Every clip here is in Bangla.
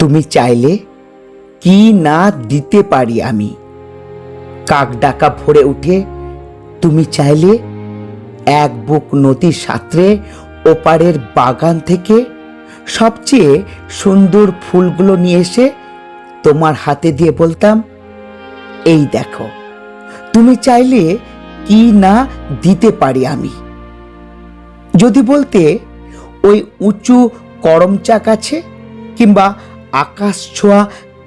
তুমি চাইলে কি না দিতে পারি আমি। কাক ডাকা ভরে উঠে তুমি চাইলে এক বুক নদীর সাঁতরে ওপারের বাগান থেকে সবচেয়ে সুন্দর ফুলগুলো নিয়ে এসে তোমার হাতে দিয়ে বলতাম, এই দেখো, তুমি চাইলে কি না দিতে পারি আমি। যদি বলতে ওই উঁচু করমচা গাছে কিংবা আকাশ ছোঁয়া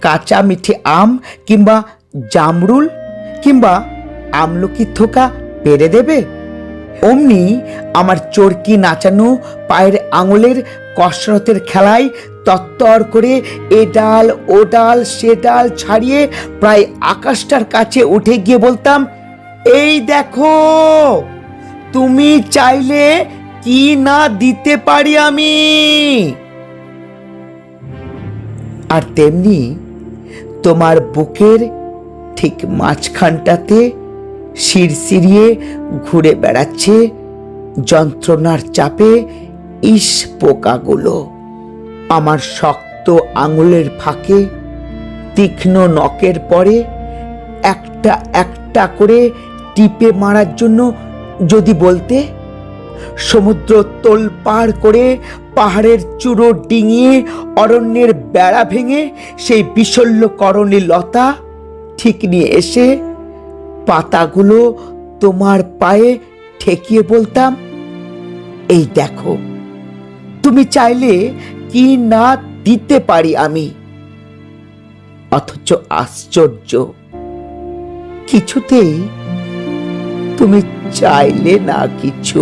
কাঁচা মিঠে আম কিংবা জামরুল কিংবা আমলকির থোকা পেরে দেবে, অমনি আমার চরকি নাচানো পায়ের আঙুলের কসরতের খেলায় তত্তর করে এ ডাল ও ডাল সে ডাল ছাড়িয়ে প্রায় আকাশটার কাছে উঠে গিয়ে বলতাম, এই দেখো, তুমি চাইলে কি না দিতে পারি আমি। আর তেমনি তোমার বুকের ঠিক মাঝখানটাতে শিরশিরিয়ে ঘুরে বেড়াচ্ছে যন্ত্রণার চাপে ইস পোকাগুলো। আমার শক্ত আঙুলের ফাঁকে তীক্ষ্ণ নখের পরে একটা একটা করে টিপে মারার জন্য যদি বলতে, সমুদ্র তোলপাড় করে পাহাড়ের চূড়ো ডিঙিয়ে অরণ্যের বেড়া ভেঙে সেই বিশল্যকরণী লতা ঠিক নিয়ে এসে পাতাগুলো তোমার পায়ে ঠেকিয়ে বলতাম, এই দেখো, তুমি চাইলে কি না দিতে পারি আমি। অথচ আশ্চর্য, কিছুতেই তুমি চাইলে না কিছু।